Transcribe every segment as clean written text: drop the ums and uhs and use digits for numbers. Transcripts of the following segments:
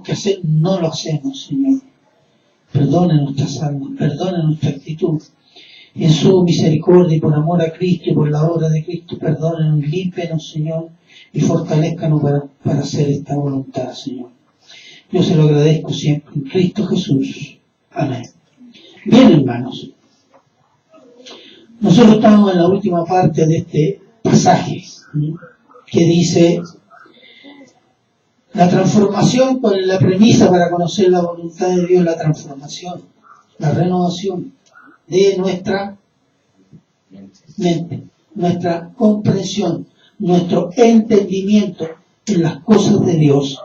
que hacer, no lo hacemos, Señor. Perdone nuestras almas, perdone nuestra actitud. En su misericordia y por amor a Cristo y por la obra de Cristo, perdónenos, límpenos, Señor, y fortalezcanos para hacer esta voluntad, Señor. Yo se lo agradezco siempre en Cristo Jesús. Amén. Bien, hermanos. Nosotros estamos en la última parte de este pasaje, que dice: la transformación, con la premisa para conocer la voluntad de Dios, la transformación, la renovación de nuestra mente, nuestra comprensión, nuestro entendimiento en las cosas de Dios,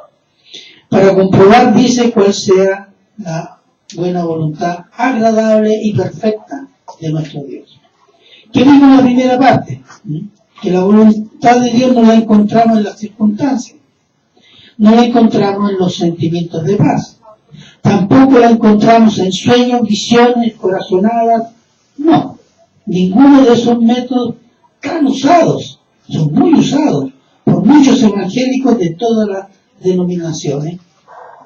para comprobar, dice, cuál sea la buena voluntad agradable y perfecta de nuestro Dios. ¿Qué vimos en la primera parte? Que la voluntad de Dios no la encontramos en las circunstancias, no la encontramos en los sentimientos de paz, tampoco la encontramos en sueños, visiones, corazonadas. No, ninguno de esos métodos están usados, son muy usados por muchos evangélicos de todas las denominaciones.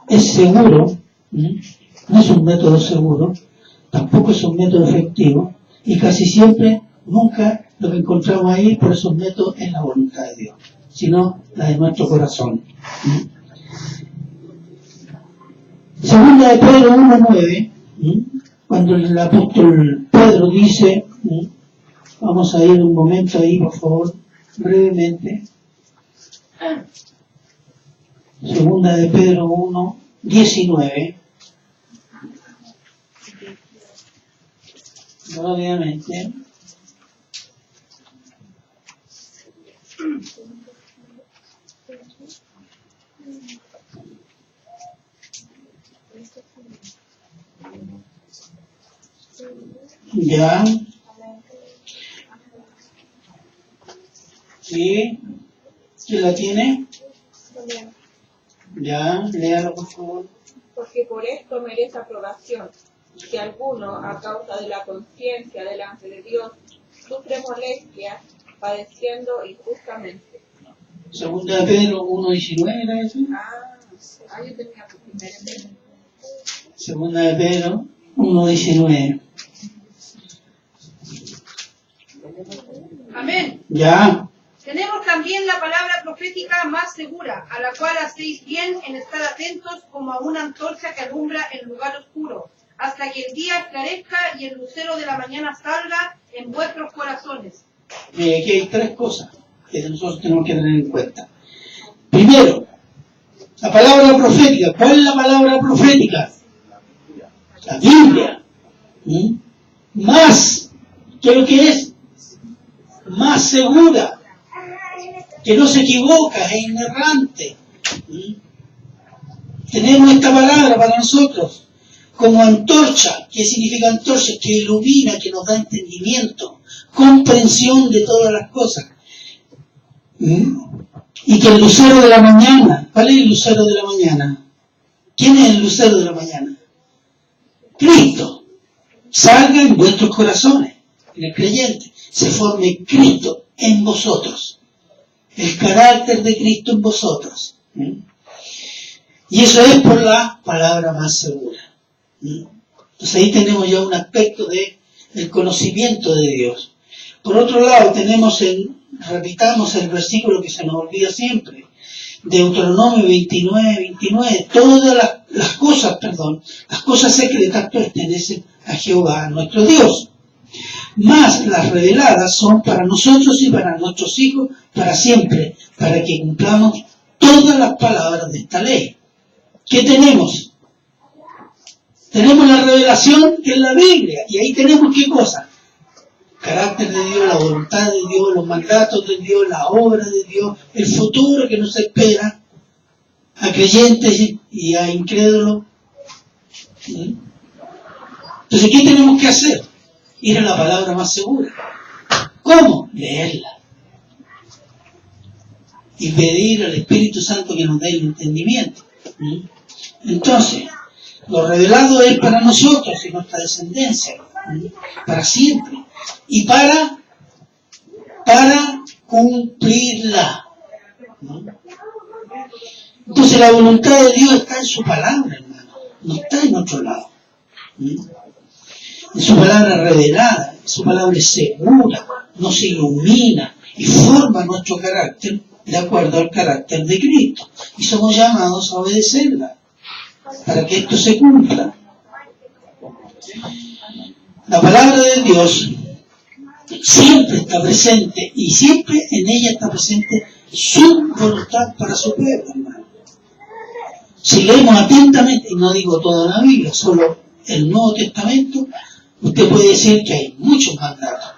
Es seguro, no es un método seguro, tampoco es un método efectivo, y casi siempre, nunca lo que encontramos ahí por esos métodos es la voluntad de Dios, sino la de nuestro corazón. Segunda de Pedro 1:9, cuando el apóstol Pedro dice, vamos a ir un momento ahí, por favor, brevemente. Segunda de Pedro 1:19. Obviamente. Ya. ¿Sí? ¿Quién la tiene? Ya, léalo por favor. Porque por esto merece aprobación, que alguno, a causa de la conciencia delante de Dios, sufre molestias, padeciendo injustamente. Segunda de Pedro 1:19, ¿era eso? Yo tenía que primero. Segunda de Pedro 1:19. Amén. Ya. Tenemos también la palabra profética más segura, a la cual hacéis bien en estar atentos como a una antorcha que alumbra en lugar oscuro, hasta que el día esclarezca y el lucero de la mañana salga en vuestros corazones. Aquí hay tres cosas que nosotros tenemos que tener en cuenta. Primero, la palabra profética. ¿Cuál es la palabra profética? La Biblia. Más, ¿qué es lo que es? Más segura, que no se equivoca, es inerrante. Tenemos esta palabra para nosotros como antorcha. ¿Qué significa antorcha? Que ilumina, que nos da entendimiento, comprensión de todas las cosas. Y que el lucero de la mañana, ¿cuál es el lucero de la mañana? ¿Quién es el lucero de la mañana? Cristo. Salga en vuestros corazones, en el creyente, se forme Cristo en vosotros, el carácter de Cristo en vosotros. Y eso es por la palabra más segura. Entonces ahí tenemos ya un aspecto del conocimiento de Dios. Por otro lado, tenemos repitamos el versículo que se nos olvida siempre, Deuteronomio 29:29, todas las cosas secretas pertenecen a Jehová, nuestro Dios. Más las reveladas son para nosotros y para nuestros hijos para siempre, para que cumplamos todas las palabras de esta ley. ¿Qué tenemos? Tenemos la revelación, que es la Biblia, y ahí tenemos ¿qué cosa? Carácter de Dios, la voluntad de Dios, los mandatos de Dios, la obra de Dios, el futuro que nos espera a creyentes y a incrédulos. Entonces, ¿qué tenemos que hacer? Ir a la palabra más segura. ¿Cómo? Leerla. Y pedir al Espíritu Santo que nos dé el entendimiento. Entonces, lo revelado es para nosotros y nuestra descendencia, para siempre. Y para cumplirla. Entonces la voluntad de Dios está en su palabra, hermano, no está en otro lado. En su palabra revelada, su palabra es segura, nos ilumina y forma nuestro carácter de acuerdo al carácter de Cristo. Y somos llamados a obedecerla para que esto se cumpla. La palabra de Dios siempre está presente y siempre en ella está presente su voluntad para su pueblo, hermano. Si leemos atentamente, y no digo toda la Biblia, solo el Nuevo Testamento, usted puede decir que hay muchos mandatos.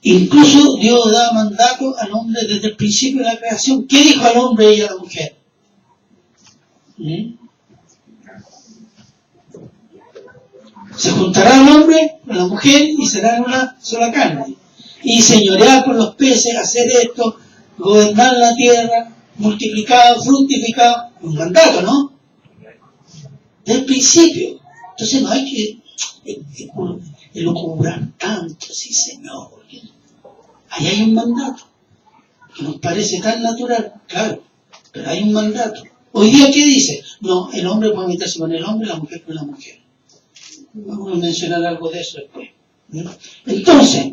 Incluso Dios da mandato al hombre desde el principio de la creación. ¿Qué dijo al hombre y a la mujer? Se juntará el hombre con la mujer y serán una sola carne. Y señorear por los peces, hacer esto, gobernar la tierra, multiplicado, fructificado. Un mandato, ¿no? Del principio. Entonces no hay que elucubrar tanto, sí, Señor. Ahí hay un mandato que nos parece tan natural, claro, pero hay un mandato. Hoy día, ¿qué dice? No, el hombre puede meterse con el hombre, la mujer con la mujer. Vamos a mencionar algo de eso después. Entonces,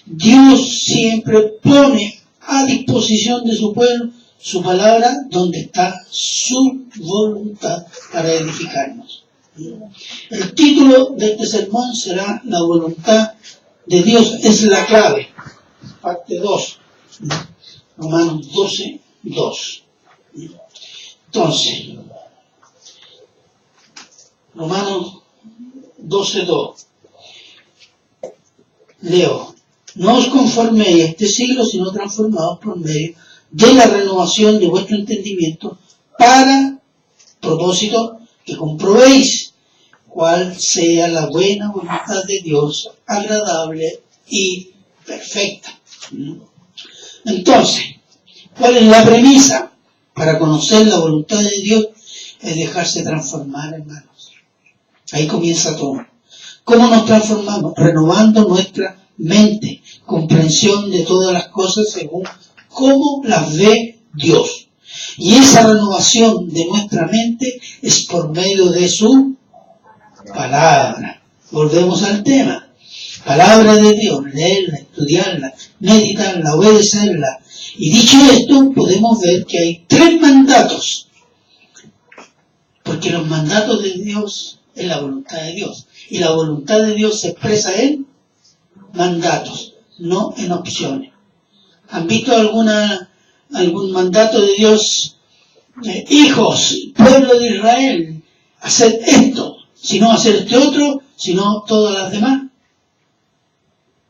Dios siempre pone a disposición de su pueblo su palabra donde está su voluntad para edificarnos. El título de este sermón será La voluntad de Dios es la clave. Parte 2. Romanos 12, 2. Entonces, Romanos 12, 2. Leo. No os conforméis a este siglo, sino transformados por medio de la renovación de vuestro entendimiento para propósito que comprobéis cuál sea la buena voluntad de Dios, agradable y perfecta. Entonces, ¿cuál es la premisa? Para conocer la voluntad de Dios es dejarse transformar, hermanos. Ahí comienza todo. ¿Cómo nos transformamos? Renovando nuestra mente, comprensión de todas las cosas según cómo las ve Dios. Y esa renovación de nuestra mente es por medio de su palabra. Volvemos al tema. Palabra de Dios, leerla, estudiarla, meditarla, obedecerla. Y dicho esto, podemos ver que hay 3 mandatos. Porque los mandatos de Dios es la voluntad de Dios. Y la voluntad de Dios se expresa en mandatos, no en opciones. ¿Han visto algún mandato de Dios? Hijos, pueblo de Israel, hacer esto, si no hacer este otro, si no todas las demás.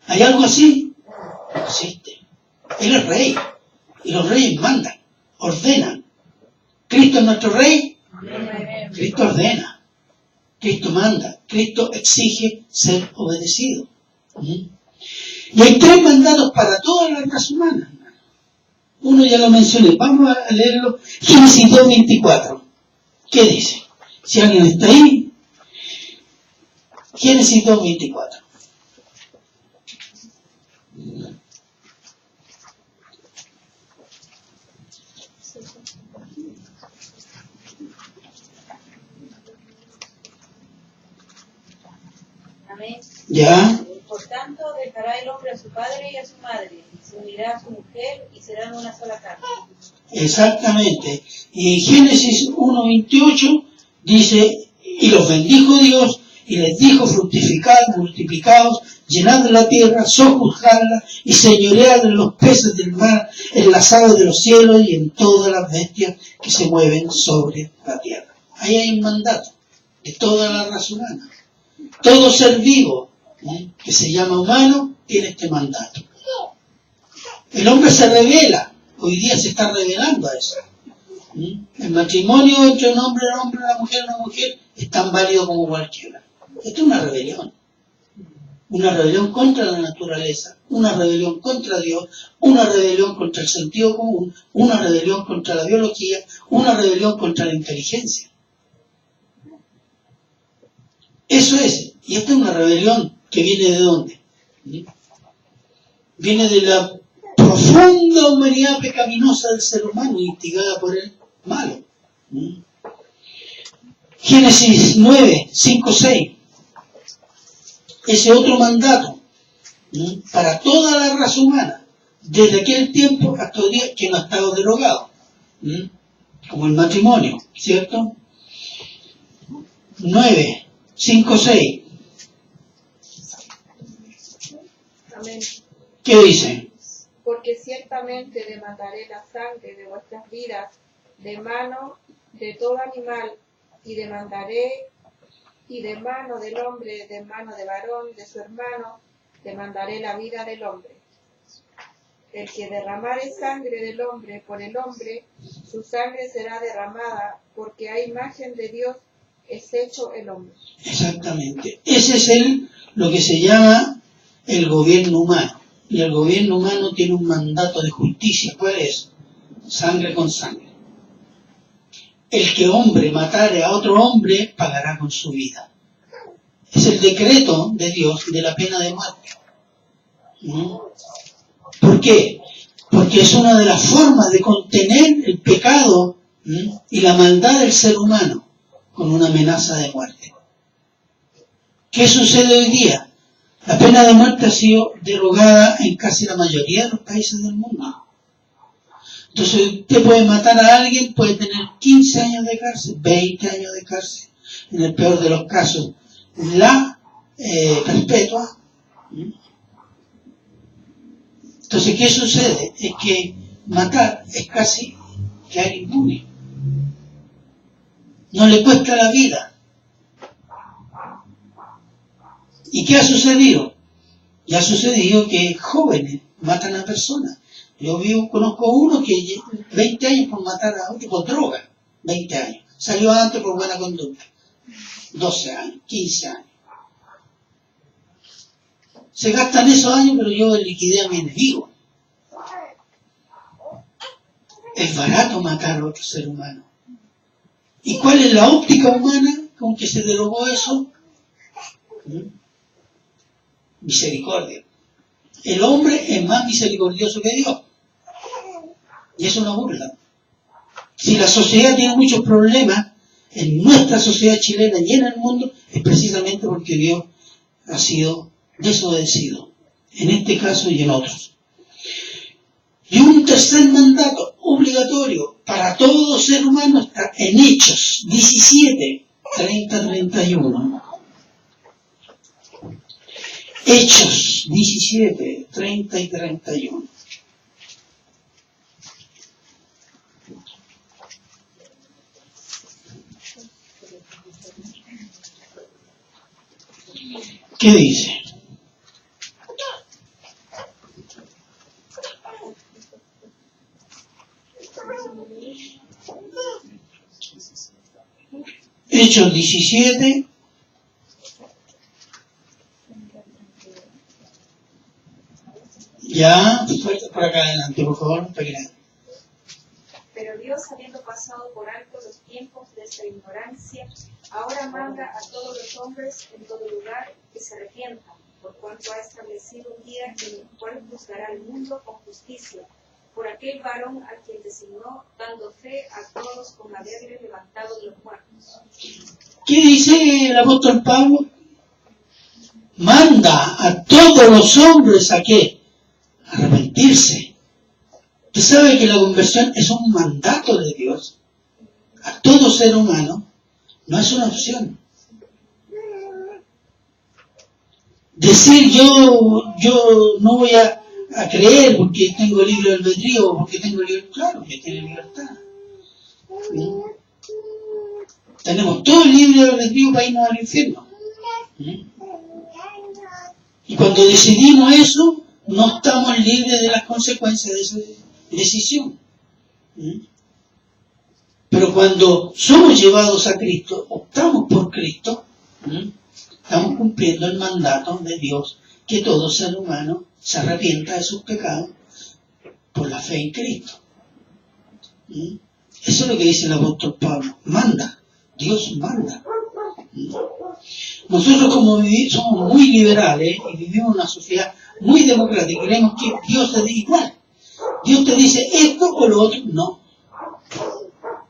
¿Hay algo así? No existe. Él es rey. Y los reyes mandan, ordenan. ¿Cristo es nuestro rey? Cristo ordena. Cristo manda. Cristo exige ser obedecido. Y hay 3 mandatos para toda la raza humana. Uno ya lo mencioné. Vamos a leerlo. Génesis 2:24. ¿Qué dice? Si alguien está ahí. Génesis 2:24. Amén. ¿Ya? Por tanto, dejará el hombre a su padre y a su madre, y se unirá a su mujer, y serán una sola carne. Exactamente. Y en Génesis 1:28 dice, y los bendijo Dios, y les dijo, fructificad, multiplicaos, llenad la tierra, sojuzgadla, y señoread en los peces del mar, en las aves de los cielos, y en todas las bestias que se mueven sobre la tierra. Ahí hay un mandato de toda la raza humana. Todo ser vivo que se llama humano tiene este mandato. El hombre se revela, hoy día se está revelando a eso. El matrimonio entre un hombre, una mujer es tan válido como cualquiera. Esto es una rebelión contra la naturaleza, una rebelión contra Dios, una rebelión contra el sentido común, una rebelión contra la biología, una rebelión contra la inteligencia. Eso es, y esta es una rebelión que viene de ¿dónde? Viene de la profunda humanidad pecaminosa del ser humano, instigada por el malo. Génesis 9, 5, 6. Ese otro mandato para toda la raza humana, desde aquel tiempo hasta hoy día, que no ha estado derogado, como el matrimonio, ¿cierto? 9, 5, 6. Amén. ¿Qué dice? Porque ciertamente demandaré la sangre de vuestras vidas de mano de todo animal, y demandaré, y de mano del hombre, de mano de varón, de su hermano, demandaré la vida del hombre. El que derramare sangre del hombre por el hombre, su sangre será derramada, porque a imagen de Dios es hecho el hombre. Exactamente. Ese es lo que se llama el gobierno humano. Y el gobierno humano tiene un mandato de justicia. ¿Cuál es? Sangre con sangre. El que hombre matare a otro hombre pagará con su vida. Es el decreto de Dios de la pena de muerte. ¿Por qué? Porque es una de las formas de contener el pecado y la maldad del ser humano con una amenaza de muerte. ¿Qué sucede hoy día? La pena de muerte ha sido derogada en casi la mayoría de los países del mundo. Entonces usted puede matar a alguien, puede tener 15 años de cárcel, 20 años de cárcel, en el peor de los casos, la perpetua. Entonces, ¿qué sucede? Es que matar es casi quedar impune. No le cuesta la vida. ¿Y qué ha sucedido? Ya ha sucedido que jóvenes matan a personas. Yo conozco uno que 20 años por matar a otro por droga. 20 años. Salió antes por buena conducta. 12 años, 15 años. Se gastan esos años, pero yo liquidé a mi enemigo. Es barato matar a otro ser humano. ¿Y cuál es la óptica humana con que se derogó eso? Misericordia. El hombre es más misericordioso que Dios. Y es una burla. Si la sociedad tiene muchos problemas, en nuestra sociedad chilena y en el mundo, es precisamente porque Dios ha sido desobedecido. En este caso y en otros. Y un tercer mandato obligatorio para todo ser humano está en Hechos 17, 30-31. Hechos 17, 30 y 31. ¿Qué dice? Hechos 17. Ya, por acá adelante, por favor, para que lean. Pero Dios, habiendo pasado por alto los tiempos de esta ignorancia, ahora manda a todos los hombres en todo lugar que se arrepientan, por cuanto ha establecido un día en el cual juzgará al mundo con justicia, por aquel varón a quien designó, dando fe a todos con haberle levantado de los muertos. ¿Qué dice el apóstol Pablo? Manda a todos los hombres a qué? Arrepentirse. Usted sabe que la conversión es un mandato de Dios a todo ser humano, no es una opción. Decir yo no voy a creer porque tengo libre albedrío o porque tengo libertad, claro que tiene libertad. ¿Sí? Tenemos todo el libre albedrío para irnos al infierno. ¿Sí? Y cuando decidimos eso, no estamos libres de las consecuencias de esa decisión. Pero cuando somos llevados a Cristo, optamos por Cristo, estamos cumpliendo el mandato de Dios que todo ser humano se arrepienta de sus pecados por la fe en Cristo. Eso es lo que dice el apóstol Pablo. Manda. Dios manda. Nosotros como somos muy liberales y vivimos en una sociedad muy democrática, creemos que Dios es igual. Dios te dice esto o lo otro. No.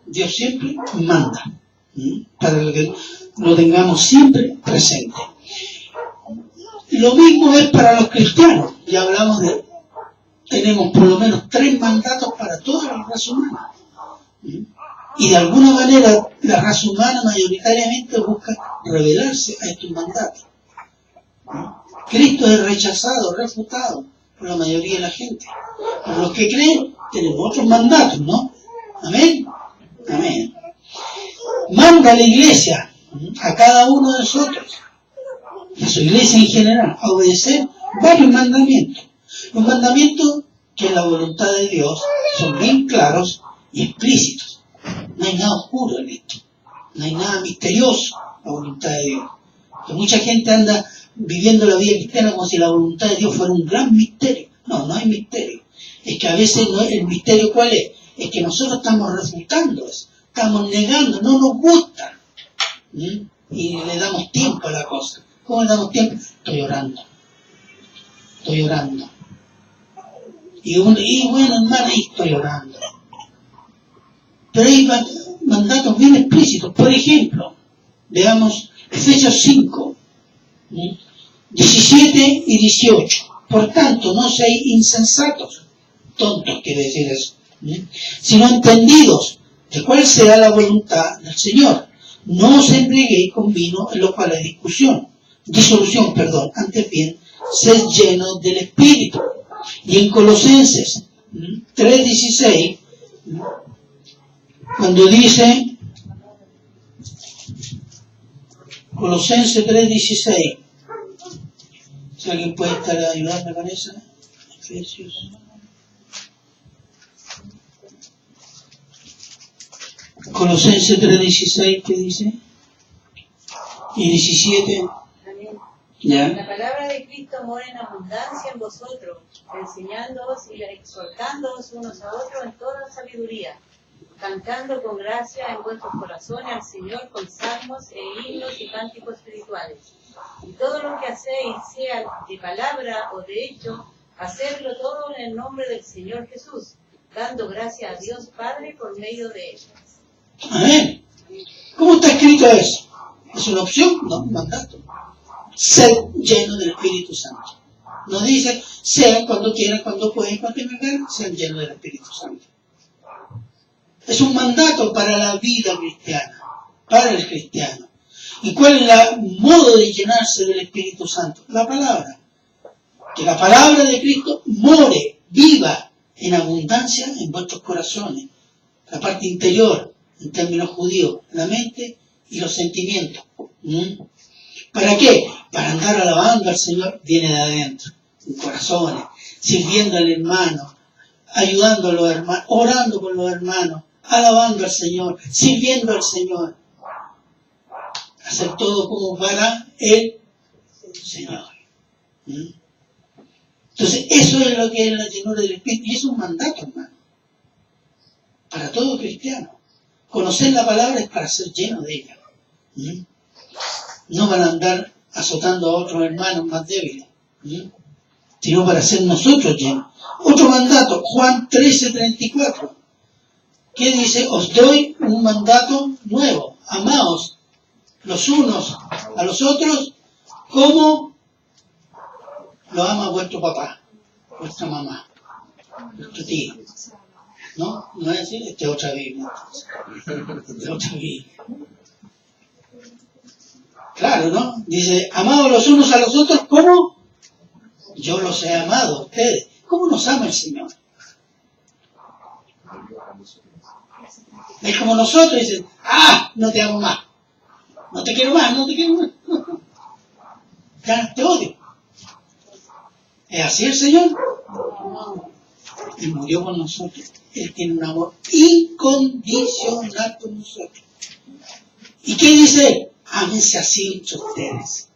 Dios siempre manda. Para que lo tengamos siempre presente. Lo mismo es para los cristianos. Ya hablamos de... Tenemos por lo menos 3 mandatos para toda la raza humana. Y de alguna manera la raza humana mayoritariamente busca rebelarse a estos mandatos. Cristo es rechazado, refutado por la mayoría de la gente. Por los que creen, tenemos otros mandatos, ¿no? Amén. Amén. Manda a la iglesia, a cada uno de nosotros, a su iglesia en general, a obedecer varios mandamientos. Los mandamientos que en la voluntad de Dios son bien claros y explícitos. No hay nada oscuro en esto. No hay nada misterioso en la voluntad de Dios. Que mucha gente anda viviendo la vida cristiana como si la voluntad de Dios fuera un gran misterio. No, no hay misterio. Es que a veces no, el misterio ¿cuál es? Es que nosotros estamos refutando eso. Estamos negando, no nos gusta. Y le damos tiempo a la cosa. ¿Cómo le damos tiempo? Estoy orando. Y bueno, hermano, ahí estoy orando. Pero hay mandatos bien explícitos. Por ejemplo, veamos Efesios 5, 17 y 18. Por tanto, no seáis insensatos, tontos quiere decir eso, sino entendidos de cuál sea la voluntad del Señor. No os embriaguéis con vino, en lo cual hay disolución, antes bien, sed llenos del Espíritu. Y en Colosenses 3:16, cuando dice, Colosenses 3:16, si alguien puede estar ayudando con eso, Efesios. Colosenses 3:16, ¿qué dice? Y 17. ¿Ya? La palabra de Cristo mora en abundancia en vosotros, enseñándoos y exhortándoos unos a otros en toda sabiduría, cantando con gracia en vuestros corazones al Señor con salmos e himnos y cánticos espirituales. Y todo lo que hacéis, sea de palabra o de hecho, hacedlo todo en el nombre del Señor Jesús, dando gracias a Dios Padre por medio de él. Amén. ¿Cómo está escrito eso? ¿Es una opción? No, un mandato. Sed lleno del Espíritu Santo. No dice, sean cuando quieran, cuando pueden, cuando tengan ganas, sean llenos del Espíritu Santo. Es un mandato para la vida cristiana, para el cristiano. ¿Y cuál es el modo de llenarse del Espíritu Santo? La palabra. Que la palabra de Cristo more, viva en abundancia en vuestros corazones. La parte interior, en términos judíos, la mente y los sentimientos. ¿Para qué? Para andar alabando al Señor, viene de adentro, en corazones, sirviendo al hermano, ayudando a los hermanos, orando por los hermanos, alabando al Señor, sirviendo al Señor. Hacer todo como para el Señor. Entonces, eso es lo que es la llenura del Espíritu, y es un mandato, hermano, para todo cristiano. Conocer la palabra es para ser lleno de ella. No para andar azotando a otros hermanos más débiles, sino para ser nosotros llenos. Otro mandato, Juan 13:34. ¿Qué dice? Os doy un mandato nuevo. Amaos los unos a los otros como lo ama vuestro papá, vuestra mamá, vuestro tío. ¿No? ¿No es así? Esta es otra Biblia. Claro, ¿no? Dice, amados los unos a los otros como yo los he amado a ustedes. ¿Cómo nos ama el Señor? Es como nosotros dicen, no te amo más. No te quiero más. Ya, te odio. ¿Es así el Señor? Él murió por nosotros. Él tiene un amor incondicional por nosotros. ¿Y qué dice? Ámense así entre ustedes.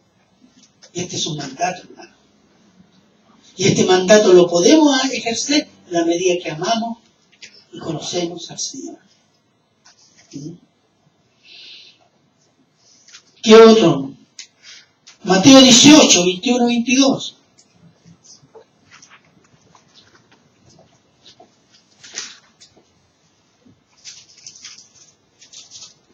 Y este es un mandato, hermano. Y este mandato lo podemos ejercer en la medida que amamos y conocemos al Señor. ¿Qué otro? Mateo 18, 21, 22.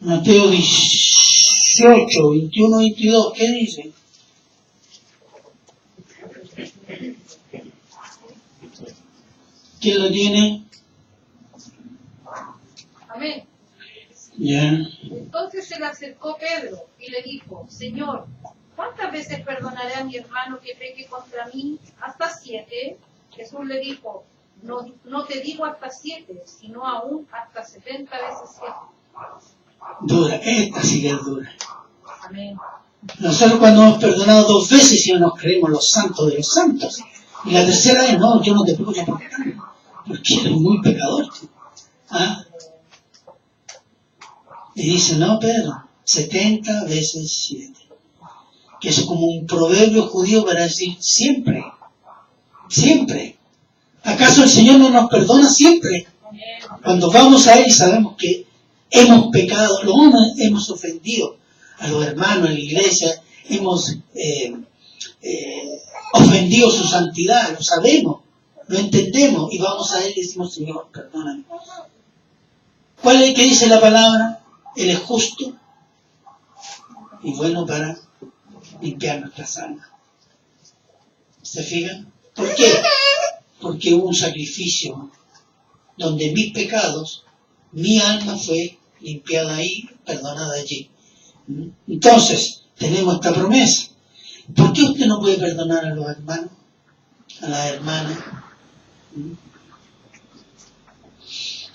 Mateo 18, 21, 22, ¿qué dice? ¿Quién lo tiene? Amén. Ya. Entonces se le acercó Pedro y le dijo, Señor, ¿cuántas veces perdonaré a mi hermano que peque contra mí? ¿Hasta 7? Jesús le dijo, no te digo hasta 7, sino aún hasta 70 veces 7. Dura, esta sí que es dura. Amén. Nosotros cuando hemos perdonado 2 veces ya nos creemos los santos de los santos. Y la tercera vez, no, yo no te puedo perdonar, porque eres muy pecador. ¿Ah? Y dice, no, Pedro, 70 veces 7. Que es como un proverbio judío para decir siempre. Siempre. ¿Acaso el Señor no nos perdona siempre? Cuando vamos a Él y sabemos que hemos pecado, hemos ofendido a los hermanos, a la iglesia, hemos ofendido su santidad, lo sabemos, lo entendemos y vamos a Él y decimos, Señor, perdóname. ¿Cuál es el que dice la palabra? Él es justo y bueno para limpiar nuestras almas. ¿Se fijan? ¿Por qué? Porque hubo un sacrificio donde mis pecados, mi alma fue limpiada ahí, perdonada allí. Entonces, tenemos esta promesa. ¿Por qué usted no puede perdonar a los hermanos, a las hermanas?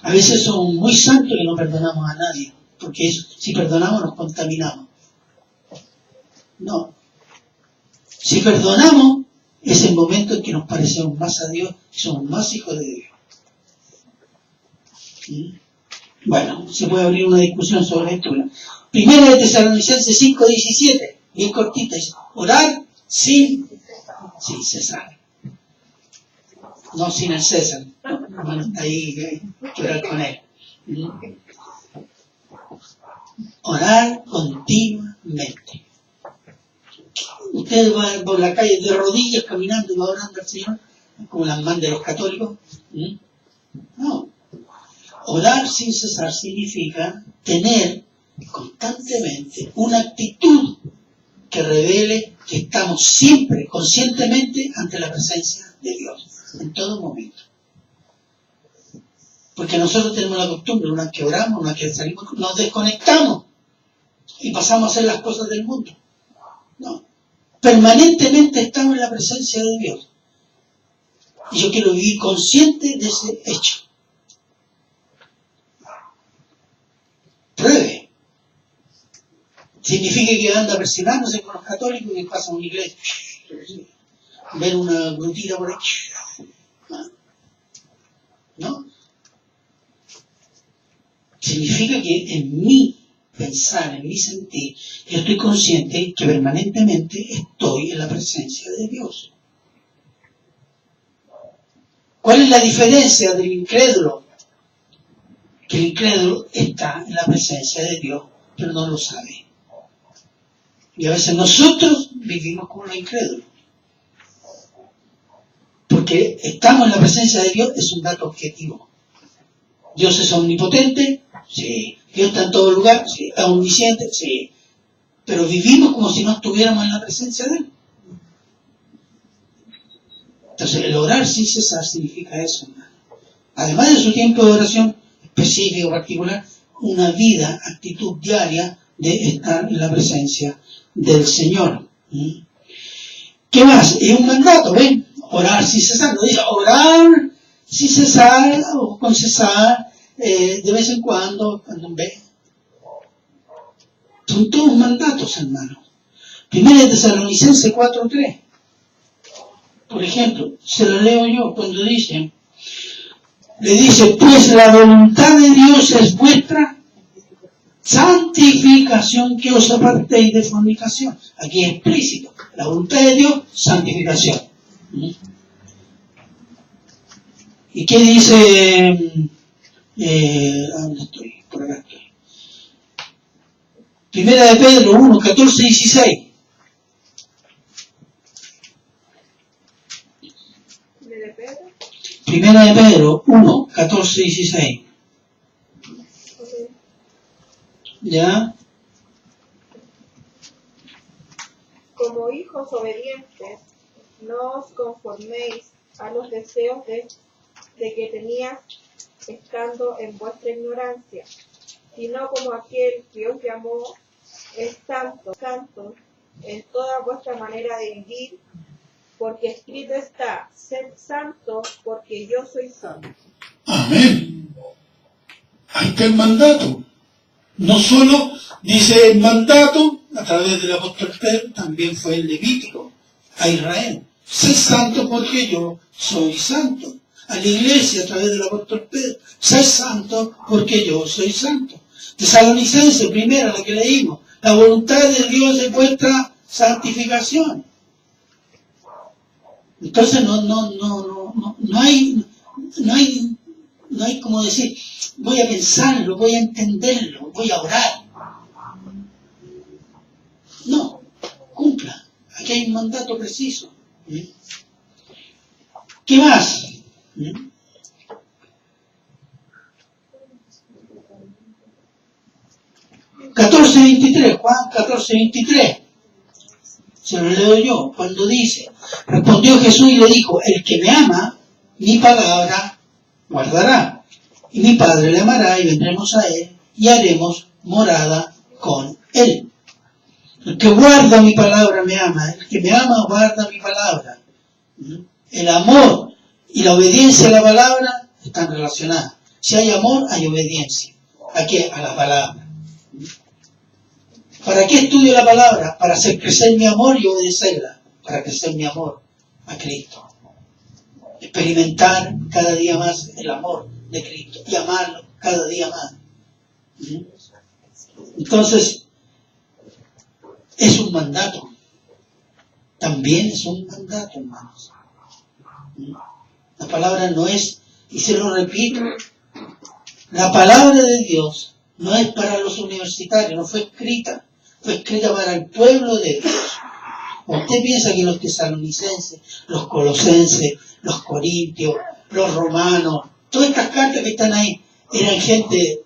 A veces somos muy santos y no perdonamos a nadie, porque si perdonamos nos contaminamos. No. Si perdonamos, es el momento en que nos parecemos más a Dios y somos más hijos de Dios. Bueno, se puede abrir una discusión sobre esto. Primera de Tesalonicenses 5:17, bien cortita, dice, orar sin cesar. No sin el César. Bueno, está ahí, hay que orar con él. Orar continuamente. Usted va por la calle de rodillas caminando y va orando al Señor, como las mandan de los católicos. No. Orar sin cesar significa tener constantemente una actitud que revele que estamos siempre, conscientemente, ante la presencia de Dios, en todo momento. Porque nosotros tenemos la costumbre, una que oramos, una que salimos, nos desconectamos y pasamos a hacer las cosas del mundo. No. Permanentemente estamos en la presencia de Dios. Y yo quiero vivir consciente de ese hecho. Pruebe. Significa que anda presionándose con los católicos y pasa a una iglesia. Ver una brutita por ahí. ¿No? Significa que en mi pensar, en mi sentir, yo estoy consciente que permanentemente estoy en la presencia de Dios. ¿Cuál es la diferencia del incrédulo? Que el incrédulo está en la presencia de Dios, pero no lo sabe. Y a veces nosotros vivimos como los incrédulos. Porque estamos en la presencia de Dios es un dato objetivo. Dios es omnipotente, sí. Dios está en todo lugar, sí. Es omnisciente, sí. Pero vivimos como si no estuviéramos en la presencia de Él. Entonces, el orar sin cesar significa eso, hermano. Además de su tiempo de oración específico, particular, una vida, actitud diaria de estar en la presencia del Señor. ¿Qué más? Es un mandato, ¿ven? Orar sin cesar. No dice orar sin cesar o con cesar de vez en cuando en vez. Son todos mandatos, hermano. Primera de Tesalonicenses 4:3. Por ejemplo, se lo leo yo cuando le dice, pues la voluntad de Dios es vuestra santificación, que os apartéis de fornicación. Aquí es explícito. La voluntad de Dios, santificación. ¿Y qué dice? ¿Dónde estoy? Por acá estoy. Primera de Pedro 1, 14 y 16. Primera de Pedro 1, 14 y 16. ¿Ya? Como hijos obedientes, no os conforméis a los deseos de que tenías estando en vuestra ignorancia, sino como aquel que os llamó es santo en toda vuestra manera de vivir, porque escrito está, sed santos porque yo soy santo. Amén. Ahí está el mandato. No solo dice el mandato a través del apóstol Pedro, también fue el Levítico a Israel. Sé santo porque yo soy santo. A la iglesia a través del apóstol Pedro. Sé santo porque yo soy santo. Tesalonicenses, primera, la que leímos. La voluntad de Dios es vuestra santificación. Entonces no hay como decir, voy a pensarlo, voy a entenderlo, voy a orar. No, cumpla. Aquí hay un mandato preciso. ¿Qué más? 14:23, Juan 14:23. Se lo leo yo, cuando dice, respondió Jesús y le dijo, el que me ama, mi palabra guardará, y mi Padre le amará, y vendremos a él, y haremos morada con él. El que guarda mi palabra me ama, el que me ama guarda mi palabra. El amor y la obediencia a la palabra están relacionadas. Si hay amor, hay obediencia. ¿A qué? A la palabra. ¿Para qué estudio la palabra? Para hacer crecer mi amor y obedecerla. Para crecer mi amor a Cristo. Experimentar cada día más el amor de Cristo y amarlo cada día más. Entonces, es un mandato. También es un mandato, hermanos. La palabra no es, y se lo repito, la palabra de Dios no es para los universitarios, no fue escrita para el pueblo de Dios. Usted piensa que los tesalonicenses, los colosenses, los corintios, los romanos, todas estas cartas que están ahí, eran gente,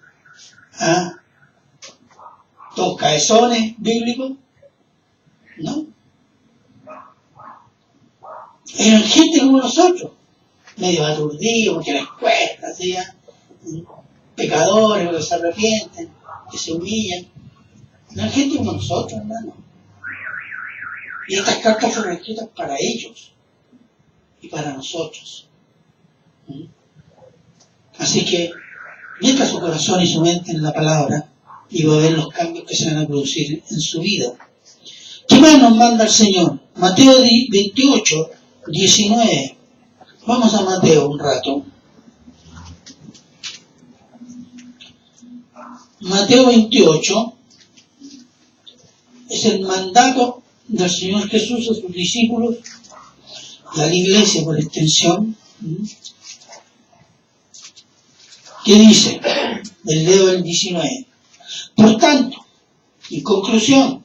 todos cabezones bíblicos, ¿no? Eran gente como nosotros, medio aturdidos, porque les cuesta, ¿sí? Pecadores, que se arrepienten, que se humillan. Eran gente como nosotros, hermano. Y estas cartas fueron escritas para ellos y para nosotros. Así que meta su corazón y su mente en la palabra y va a ver los cambios que se van a producir en su vida. ¿Qué más nos manda el Señor? Mateo 28, 19. Vamos a Mateo un rato. Mateo 28 es el mandato del Señor Jesús a sus discípulos y a la iglesia por extensión. ¿Qué dice? Del leo del 19. Por tanto, en conclusión,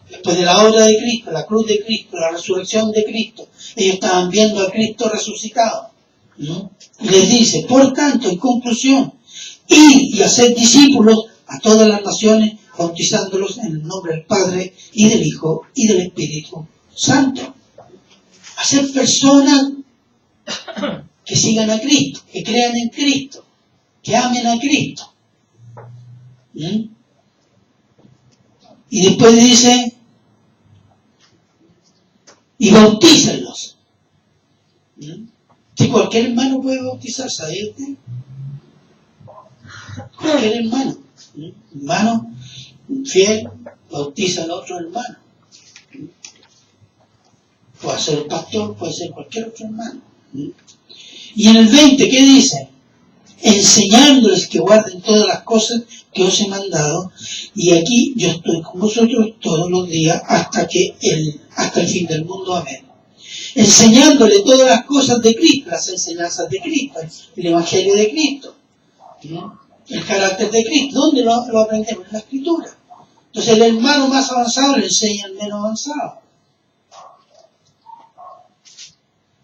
después de la obra de Cristo, la cruz de Cristo, la resurrección de Cristo, ellos estaban viendo a Cristo resucitado. Y les dice, por tanto, en conclusión, id y haced discípulos a todas las naciones, bautizándolos en el nombre del Padre y del Hijo y del Espíritu Santo. Hacer personas que sigan a Cristo, que crean en Cristo, que amen a Cristo. Y después dice, y bautícenlos. Que cualquier hermano puede bautizar, ¿sabe usted? Cualquier hermano. Hermano fiel bautiza al otro hermano. Puede ser el pastor, puede ser cualquier otro hermano. Y en el 20, ¿qué dice? Enseñándoles que guarden todas las cosas que os he mandado, y aquí yo estoy con vosotros todos los días hasta el fin del mundo. Amén. Enseñándole todas las cosas de Cristo, las enseñanzas de Cristo, el Evangelio de Cristo, el carácter de Cristo. ¿Dónde lo aprendemos? En la Escritura. Entonces el hermano más avanzado le enseña al menos avanzado.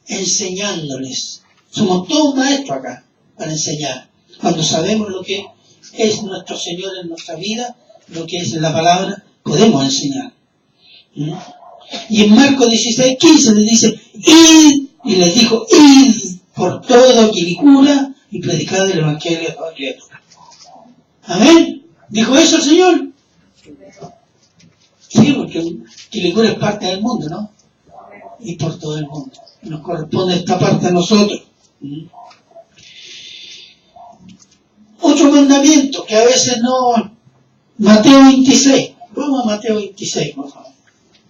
Enseñándoles. Somos todos maestros acá para enseñar. Cuando sabemos lo que es nuestro Señor en nuestra vida, lo que es la palabra, podemos enseñar. Y en Marcos 16:15 les dice, id, y les dijo, id por todo Quilicura y predicad el Evangelio a toda criatura. Amén. ¿Dijo eso el Señor? Sí, porque Quilicura es parte del mundo, ¿no? Y por todo el mundo. Nos corresponde esta parte a nosotros. Otro mandamiento que a veces no... Mateo 26. Vamos a Mateo 26, por favor.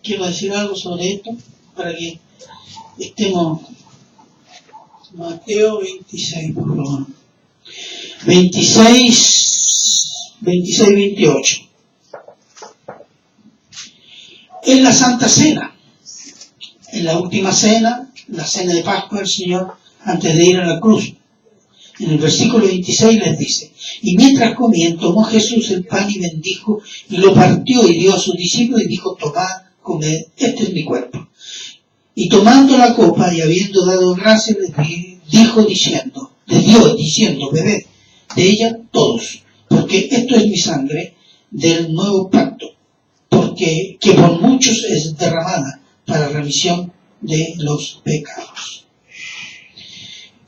Quiero decir algo sobre esto para que estemos... Mateo 26, por favor. 26-28. Es la Santa Cena. En la última cena, la cena de Pascua del Señor, antes de ir a la cruz. En el versículo 26 les dice, y mientras comían, tomó Jesús el pan y bendijo, y lo partió y dio a sus discípulos y dijo, tomad, comed, este es mi cuerpo. Y tomando la copa y habiendo dado gracias, les dio diciendo, bebed de ella todos, porque esto es mi sangre del nuevo pacto, porque que por muchos es derramada para remisión de los pecados.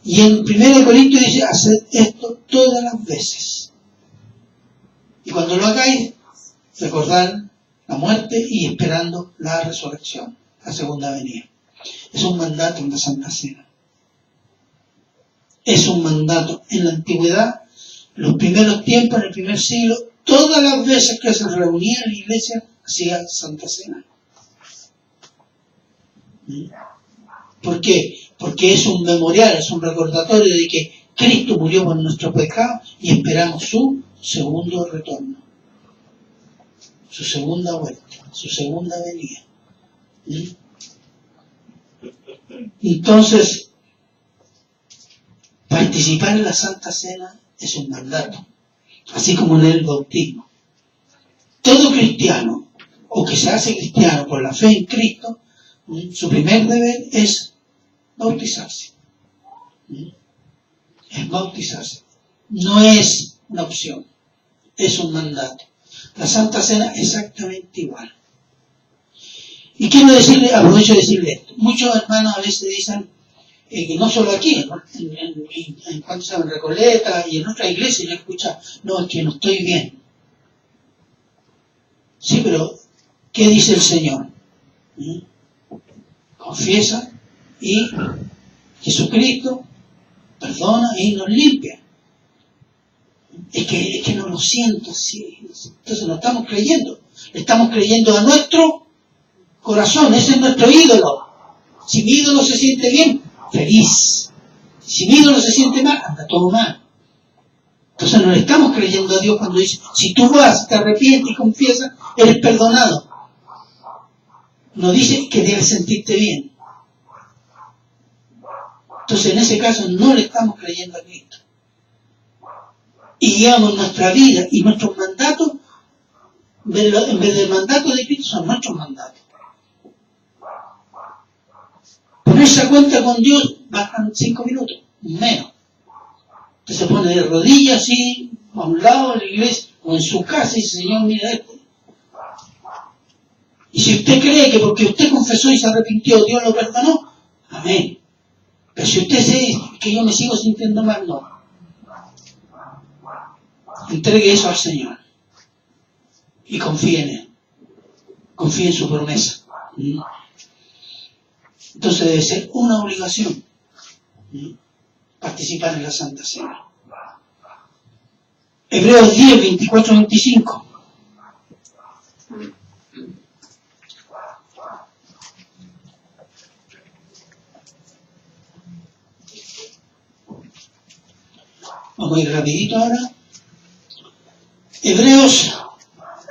Y en 1 Corintios dice, haced esto todas las veces. Y cuando lo hagáis, recordad la muerte y esperando la resurrección, la segunda venida. Es un mandato en la Santa Cena. Es un mandato. En la antigüedad, los primeros tiempos, en el primer siglo, todas las veces que se reunía en la iglesia, hacía Santa Cena. ¿Por qué? Porque es un memorial, es un recordatorio de que Cristo murió por nuestros pecados y esperamos su segundo retorno, su segunda vuelta, su segunda venida. Entonces, participar en la Santa Cena es un mandato, así como en el bautismo. Todo cristiano, o que se hace cristiano por la fe en Cristo, su primer deber es bautizarse. Es bautizarse. No es una opción, es un mandato. La Santa Cena exactamente igual. Y quiero decirle, aprovecho de decirle esto. Muchos hermanos a veces dicen, que no solo aquí, en cuanto se en Recoleta y en otra iglesia, yo escucho, no, es que no estoy bien. Sí, pero ¿qué dice el Señor? Confiesa y Jesucristo perdona y nos limpia. Es que no lo siento así. Entonces no estamos creyendo. Estamos creyendo a nuestro corazón. Ese es nuestro ídolo. Si mi ídolo se siente bien, feliz. Si mi ídolo se siente mal, anda todo mal. Entonces no le estamos creyendo a Dios cuando dice, si tú vas, te arrepientes y confiesas, eres perdonado. No dice que debes sentirte bien. Entonces en ese caso no le estamos creyendo a Cristo. Y guiamos nuestra vida y nuestros mandatos, en vez del mandato de Cristo, son nuestros mandatos. Ponerse a cuenta con Dios bastan 5 minutos, menos. Usted se pone de rodillas así, a un lado de la iglesia, o en su casa y dice, Señor, mira esto. Y si usted cree que porque usted confesó y se arrepintió, Dios lo perdonó, amén. Pero si usted dice que yo me sigo sintiendo mal, no. Entregue eso al Señor. Y confíe en Él. Confíe en su promesa. Entonces debe ser una obligación participar en la Santa Cena. Hebreos 10, 24, 25. Vamos a ir rapidito ahora. Hebreos,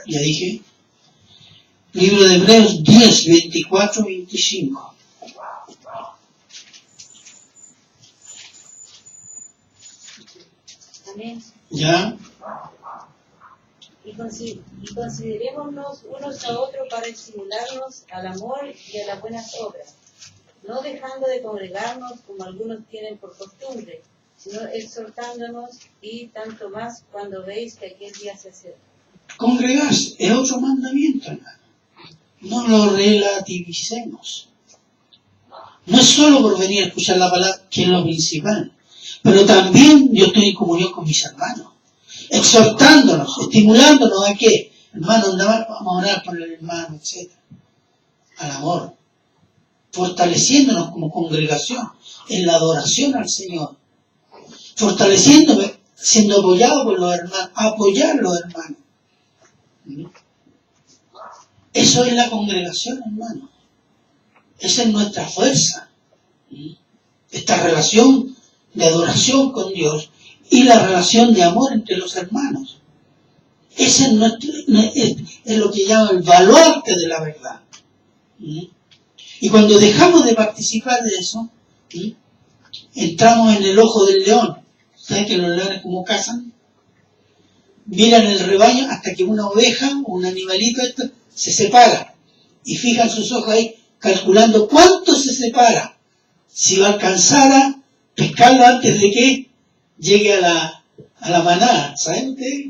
ya dije, libro de Hebreos 10, 24, 25. Amén. ¿Ya? Y considerémonos unos a otros para estimularnos al amor y a las buenas obras, no dejando de congregarnos como algunos tienen por costumbre, sino exhortándonos, y tanto más cuando veis que aquel día se acerca. Congregarse es otro mandamiento, hermano. No lo relativicemos. No es solo por venir a escuchar la palabra, que es lo principal, pero también yo estoy en comunión con mis hermanos, exhortándonos, estimulándonos a que, hermano, vamos a orar por el hermano, etc. Al amor, fortaleciéndonos como congregación en la adoración al Señor, fortaleciéndome, siendo apoyado por los hermanos, apoyar a los hermanos. Eso es la congregación, hermano. Esa es nuestra fuerza. Esta relación de adoración con Dios y la relación de amor entre los hermanos. Ese es lo que llama el baluarte de la verdad. Y cuando dejamos de participar de eso, entramos en el ojo del león. ¿Saben que los leones cómo cazan? Miran el rebaño hasta que una oveja o un animalito se separa. Y fijan sus ojos ahí, calculando cuánto se separa. Si va a alcanzar a pescarlo antes de que llegue a la manada. ¿Saben ustedes?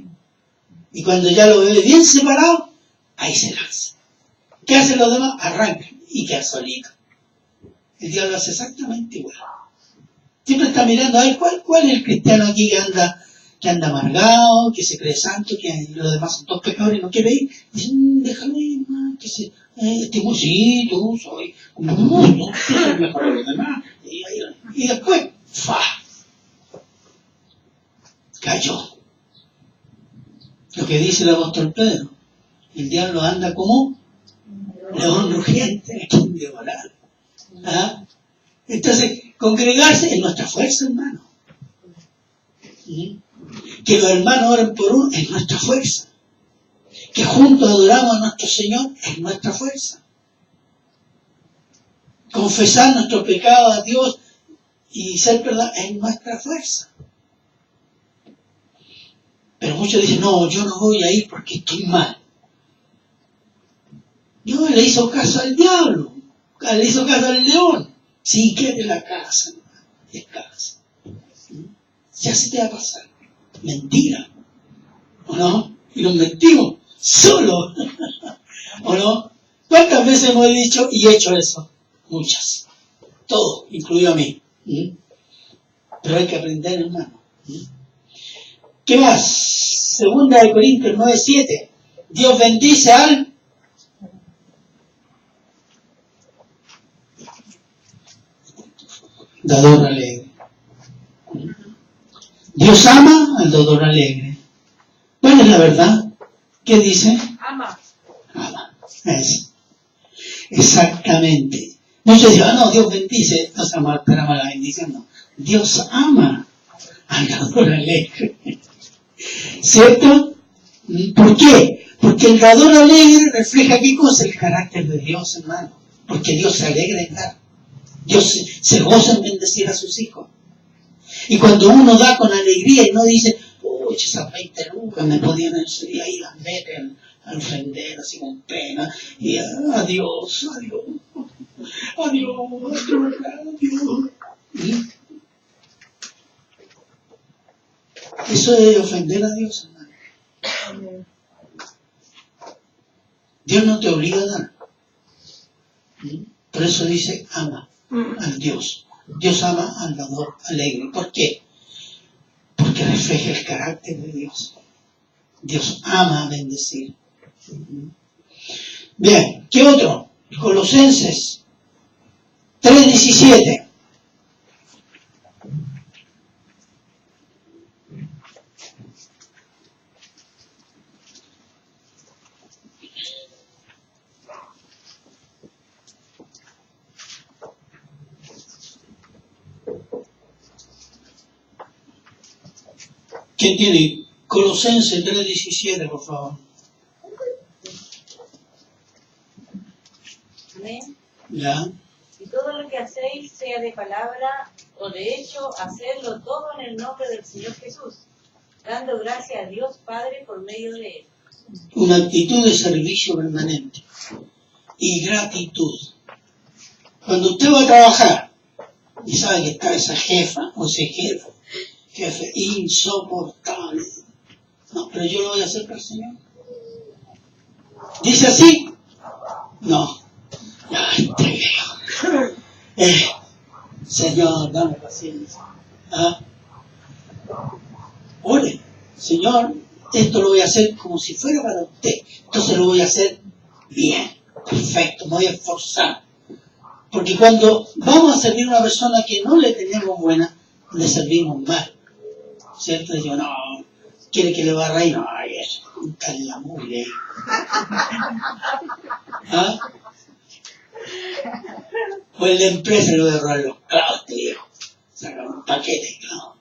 Y cuando ya lo ve bien separado, ahí se lanza. ¿Qué hacen los demás? Arrancan y queda solito. El diablo hace exactamente igual. Siempre está mirando, ay, ¿cuál es el cristiano aquí que anda amargado, que se cree santo, que los demás son todos pecadores y no quiere ir? Dicen, déjalo ir, man, que se... sí, tú soy como un mundo, tú soy mejor que los demás. Y después, ¡fa! Cayó. Lo que dice el apóstol Pedro, el diablo anda como león rugiente, a quien devorar. ¿Ah? Entonces, congregarse es nuestra fuerza, hermano. Que los hermanos oren por uno es nuestra fuerza. Que juntos adoramos a nuestro Señor es nuestra fuerza. Confesar nuestro pecado a Dios y ser verdad es nuestra fuerza. Pero muchos dicen, no, yo no voy a ir porque estoy mal. Dios le hizo caso al diablo, le hizo caso al león. Sí, quédate en la casa, descansa. Ya se te va a pasar. Mentira. ¿O no? Y nos mentimos solo. ¿O no? ¿Cuántas veces hemos dicho y hecho eso? Muchas. Todos, incluido a mí. Pero hay que aprender, hermano. ¿Qué más? Segunda de Corintios 9:7. Dios bendice al dador alegre. Dios ama al dador alegre. ¿Cuál es la verdad? ¿Qué dice? Ama. Ama. Eso. Exactamente. Muchos dicen, no, Dios bendice. No se esperamos la bendición, no. Dios ama al dador alegre. ¿Cierto? ¿Por qué? Porque el dador alegre refleja ¿qué cosa? El carácter de Dios, hermano. Porque Dios se alegra en dar. Dios se goza en bendecir a sus hijos. Y cuando uno da con alegría y no dice, uy, esas 20 lucas me podían hacer, y ahí las meten al ofender así con pena, y adiós. Eso es ofender a Dios, hermano. Dios no te obliga a dar. Por eso dice, ama al Dios. Dios ama al dador alegre. ¿Por qué? Porque refleja el carácter de Dios. Dios ama a bendecir. Bien, ¿qué otro? Colosenses 3:17. ¿Quién tiene? Colosenses 3:17, por favor. Amén. ¿Ya? Y todo lo que hacéis, sea de palabra o de hecho, hacedlo todo en el nombre del Señor Jesús, dando gracias a Dios Padre por medio de Él. Una actitud de servicio permanente y gratitud. Cuando usted va a trabajar y sabe que está esa jefa o ese jefe jefe insoportable. No, pero yo lo voy a hacer para el Señor. ¿Dice así? No. Ya, entregué. Señor, dame paciencia. ¿Ah? Ore, Señor, esto lo voy a hacer como si fuera para usted. Entonces lo voy a hacer bien, perfecto, me voy a esforzar. Porque cuando vamos a servir a una persona que no le tenemos buena, le servimos mal. ¿Cierto? Y yo, no, quiere que le barra ahí, no, eso, está en la mugre. ¿Ah? O en la empresa le voy a robar los clavos, tío. Sacar un paquete de clavos.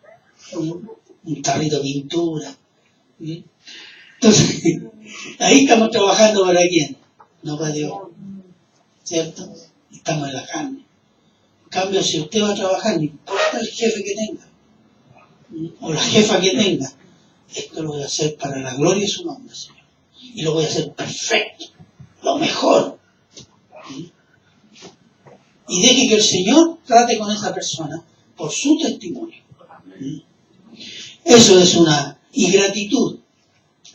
Un tarrito de pintura. Entonces, ahí estamos trabajando para quién, no para Dios, ¿cierto? Estamos en la carne. En cambio, si usted va a trabajar, no importa el jefe que tenga o la jefa que tenga, esto lo voy a hacer para la gloria de su nombre, Señor, y lo voy a hacer perfecto, lo mejor, y deje que el Señor trate con esa persona por su testimonio. Eso es una ingratitud.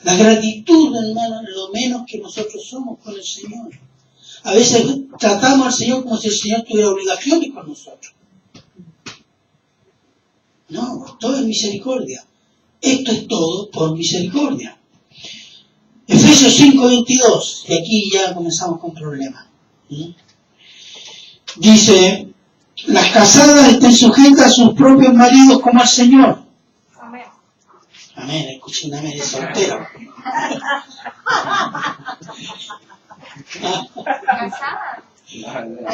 La gratitud, hermano, es lo menos que nosotros somos con el Señor. A veces tratamos al Señor como si el Señor tuviera obligaciones con nosotros. No, todo es misericordia. Esto es todo por misericordia. Efesios 5:22, y aquí ya comenzamos con problemas. Dice, las casadas estén sujetas a sus propios maridos como al Señor. Amén. Amén, escuché un amén, es soltero.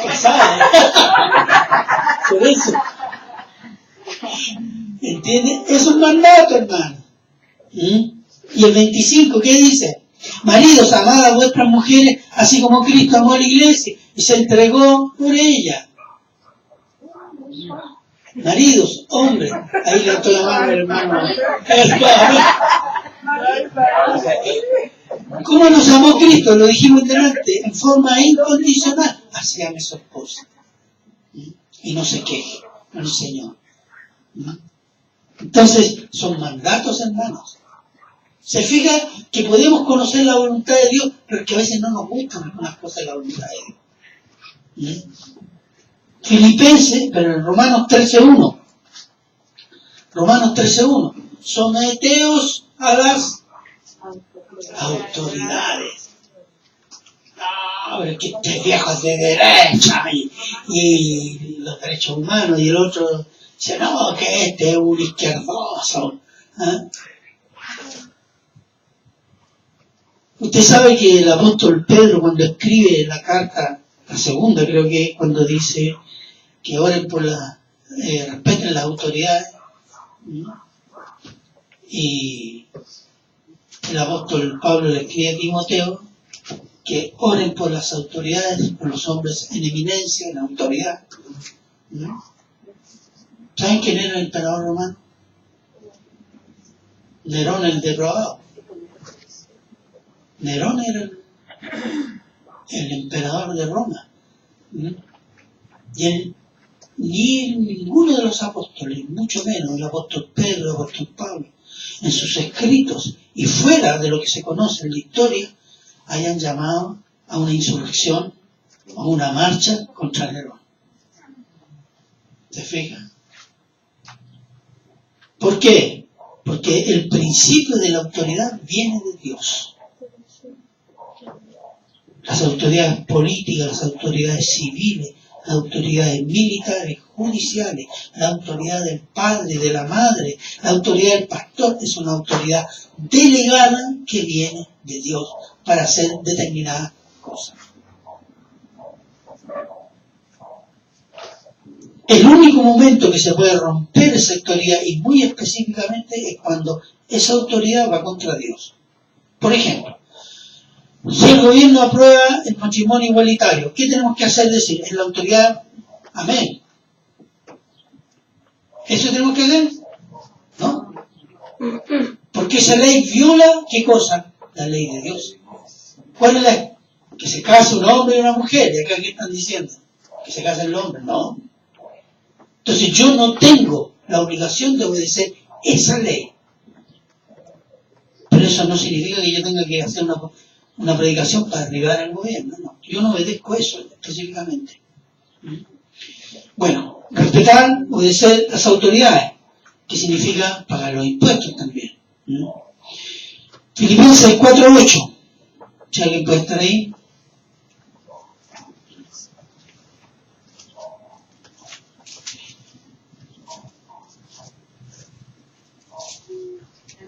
¿Casada? Casada. Por eso. ¿Entiendes? Es un mandato, hermano. Y el 25, ¿qué dice? Maridos, amad a vuestras mujeres, así como Cristo amó a la iglesia y se entregó por ella. Maridos, hombres, ahí le estoy llamando al hermano. ¿Cómo nos amó Cristo? Lo dijimos delante, en forma incondicional. Así ame a su esposa. Y no se queje con el Señor. Entonces, son mandatos, hermanos. Se fija que podemos conocer la voluntad de Dios, pero que a veces no nos gustan algunas cosas de la voluntad de Dios. Filipenses, pero en Romanos 13:1. Romanos 13:1. Someteos a las autoridades. No, pero que este viejo es de derecha y los derechos humanos, y el otro dice, no, que este es un izquierdoso. Usted sabe que el apóstol Pedro, cuando escribe la carta, la segunda creo que es, cuando dice que oren por respeten las autoridades, y el apóstol Pablo le escribe a Timoteo que oren por las autoridades, por los hombres en eminencia, en autoridad. ¿Saben quién era el emperador romano? Nerón el depravado. Nerón era el emperador de Roma. Y ni ninguno de los apóstoles, mucho menos el apóstol Pedro, el apóstol Pablo, en sus escritos y fuera de lo que se conoce en la historia, hayan llamado a una insurrección o una marcha contra Nerón. ¿Se fijan? ¿Por qué? Porque el principio de la autoridad viene de Dios. Las autoridades políticas, las autoridades civiles, las autoridades militares, judiciales, la autoridad del padre, de la madre, la autoridad del pastor, es una autoridad delegada que viene de Dios para hacer determinadas cosas. El único momento que se puede romper esa autoridad, y muy específicamente, es cuando esa autoridad va contra Dios. Por ejemplo, si el gobierno aprueba el matrimonio igualitario, ¿qué tenemos que hacer? Decir, es la autoridad, amén. ¿Eso tenemos que hacer? ¿No? Porque esa ley viola, ¿qué cosa? La ley de Dios. ¿Cuál es la ley? Que se case un hombre y una mujer. ¿Y acá qué están diciendo? Que se case el hombre. No. Entonces yo no tengo la obligación de obedecer esa ley. Pero eso no significa que yo tenga que hacer una predicación para derribar al gobierno, no. Yo no obedezco eso específicamente. Bueno, respetar, obedecer las autoridades, que significa pagar los impuestos también. Filipenses 4:8. Si alguien puede estar ahí.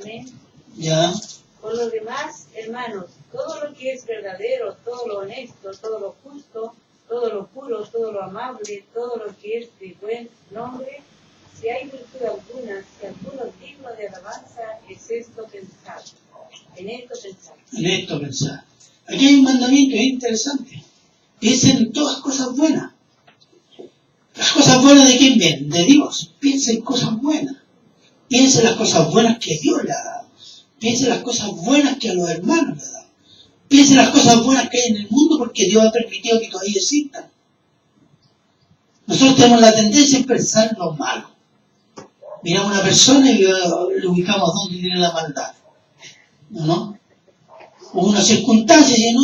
Amén. Ya. Por lo demás, hermanos, todo lo que es verdadero, todo lo honesto, todo lo justo, todo lo puro, todo lo amable, todo lo que es de buen nombre, si hay virtud alguna, si alguno es digno de alabanza, es esto pensar. En esto pensar. En esto pensar. Aquí hay un mandamiento interesante. Piensen en todas cosas buenas. ¿Las cosas buenas de quién vienen? De Dios. Piensen en cosas buenas. Piensen en las cosas buenas que Dios le ha dado. Piensen en las cosas buenas que a los hermanos le ha dado. Piensen en las cosas buenas que hay en el mundo porque Dios ha permitido que todavía existan. Nosotros tenemos la tendencia a pensar en lo malo. Miramos a una persona y le ubicamos dónde tiene la maldad. ¿No? O una circunstancia y no,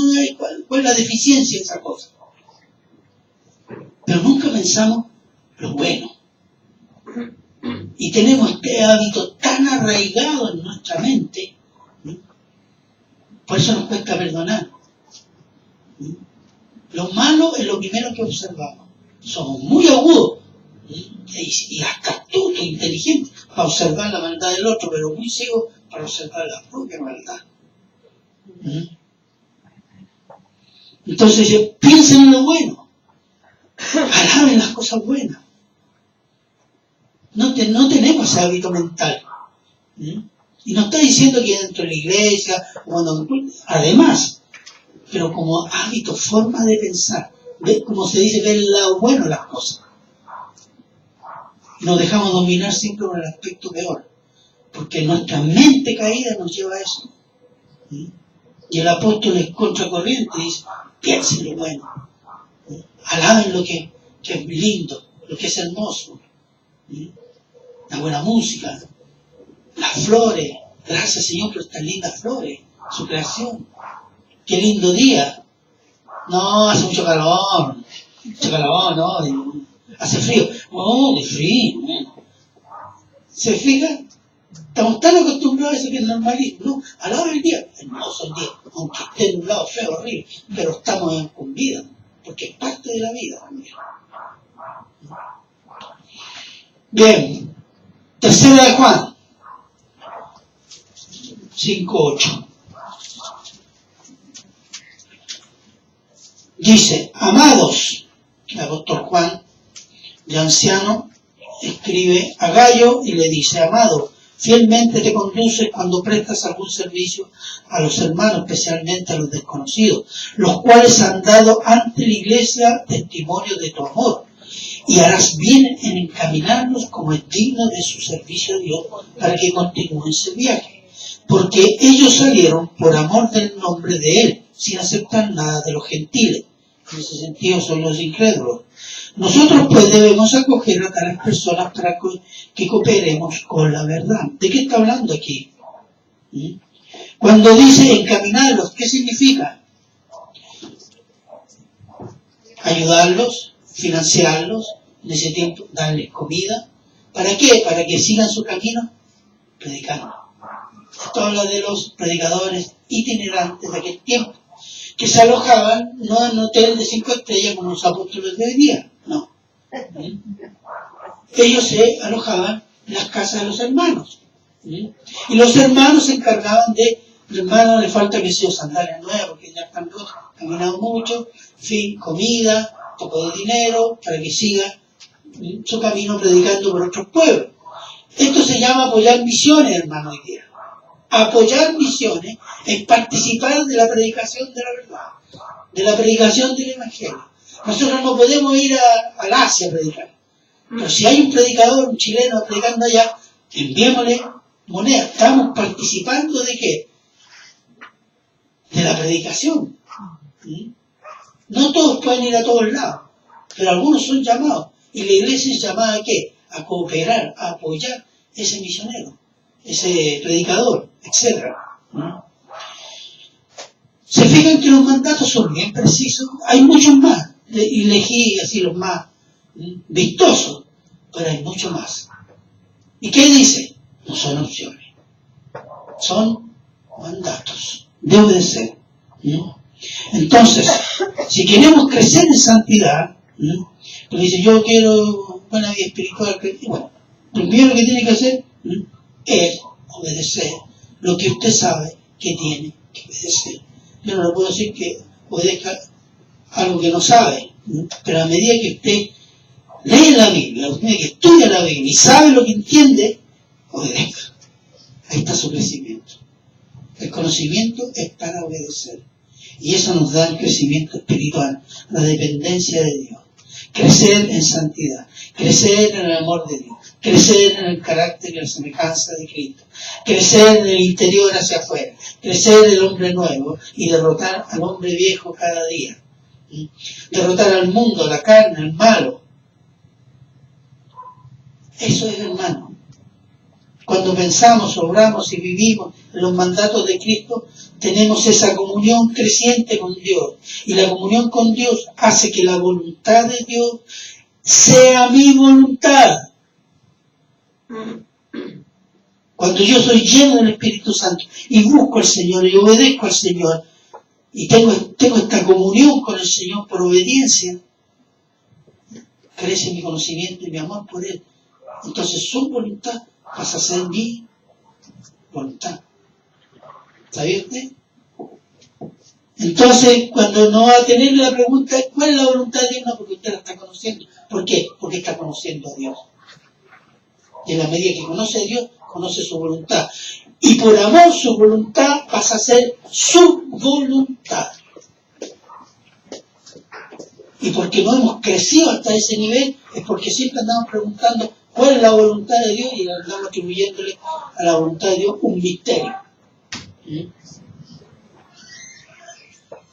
¿cuál es la deficiencia de esa cosa? Pero nunca pensamos lo bueno. Y tenemos este hábito tan arraigado en nuestra mente, ¿no? Por eso nos cuesta perdonar. ¿No? Lo malo es lo primero que observamos. Somos muy agudos, ¿no? Y hasta astutos, inteligentes, para observar la maldad del otro, pero muy ciegos para observar la propia maldad. ¿No? Entonces, piensen en lo bueno. Alaben las cosas buenas. No tenemos ese hábito mental. Y no está diciendo que dentro de la iglesia, además, pero como hábito, forma de pensar. Como se dice, ver el lado bueno de las cosas. Nos dejamos dominar siempre por el aspecto peor. Porque nuestra mente caída nos lleva a eso. Y el apóstol es contracorriente y dice, piensen lo bueno. Alaben lo que es lindo, lo que es hermoso. La buena música, las flores. Gracias, Señor, por estas lindas flores, su creación. Qué lindo día. No, hace mucho calor, no. Hace frío. Oh, qué frío. ¿Se fijan? Estamos tan acostumbrados a eso que es normalismo. No, alaben el día. Hermoso el día, aunque esté en un lado feo, horrible, pero estamos con vida, porque es parte de la vida también. Bien. Tercera de Juan 5:8. Dice, amados, el apóstol Juan, ya anciano, escribe a Gallo y le dice, amado, fielmente te conduces cuando prestas algún servicio a los hermanos, especialmente a los desconocidos, los cuales han dado ante la iglesia testimonio de tu amor. Y harás bien en encaminarlos como es digno de su servicio a Dios para que continúen ese viaje. Porque ellos salieron por amor del nombre de Él, sin aceptar nada de los gentiles. En ese sentido son los incrédulos. Nosotros pues debemos acoger a tales personas para que cooperemos con la verdad. ¿De qué está hablando aquí? Cuando dice encaminarlos, ¿qué significa? Ayudarlos, financiarlos, en ese tiempo darles comida. ¿Para qué? Para que sigan su camino predicando. Esto habla de los predicadores itinerantes de aquel tiempo, que se alojaban no en hoteles de 5 estrellas como los apóstoles de hoy día, no. Ellos se alojaban en las casas de los hermanos. Y los hermanos se encargaban de, los hermanos le falta que sea sandalias nuevas porque ya están rotos, caminado mucho, en fin, comida, un poco de dinero para que siga su camino predicando por otros pueblos. Esto se llama apoyar misiones, hermano, hoy día. Apoyar misiones es participar de la predicación de la verdad, de la predicación del evangelio. Nosotros no podemos ir al Asia a predicar, pero si hay un predicador, un chileno predicando allá, enviémosle moneda. Estamos participando de qué? De la predicación. No todos pueden ir a todos lados, pero algunos son llamados. Y la iglesia es llamada ¿a qué? A cooperar, a apoyar ese misionero, ese predicador, etc. Se fijan que los mandatos son bien precisos. Hay muchos más. Y elegí así los más vistosos, pero hay mucho más. ¿Y qué dice? No son opciones. Son mandatos de obedecer. Entonces, si queremos crecer en santidad, porque dice, yo quiero buena vida espiritual, bueno, lo primero que tiene que hacer es obedecer lo que usted sabe que tiene que obedecer. Yo no le puedo decir que obedezca algo que no sabe, pero a medida que usted lee la Biblia, a medida que estudia la Biblia y sabe lo que entiende, obedezca. Ahí está su crecimiento. El conocimiento es para obedecer. Y eso nos da el crecimiento espiritual, la dependencia de Dios. Crecer en santidad, crecer en el amor de Dios, crecer en el carácter y la semejanza de Cristo, crecer en el interior hacia afuera, crecer el hombre nuevo y derrotar al hombre viejo cada día. Derrotar al mundo, a la carne, al malo. Eso es, hermano. Cuando pensamos, obramos y vivimos en los mandatos de Cristo, tenemos esa comunión creciente con Dios. Y la comunión con Dios hace que la voluntad de Dios sea mi voluntad. Cuando yo soy lleno del Espíritu Santo y busco al Señor y obedezco al Señor y tengo esta comunión con el Señor por obediencia, crece mi conocimiento y mi amor por Él. Entonces su voluntad pasa a ser mi voluntad. ¿Sabía usted? Entonces, cuando no va a tener la pregunta, ¿cuál es la voluntad de Dios? No, porque usted la está conociendo. ¿Por qué? Porque está conociendo a Dios. Y en la medida que conoce a Dios, conoce su voluntad. Y por amor, su voluntad pasa a ser su voluntad. Y porque no hemos crecido hasta ese nivel, es porque siempre andamos preguntando cuál es la voluntad de Dios y andamos atribuyéndole a la voluntad de Dios un misterio.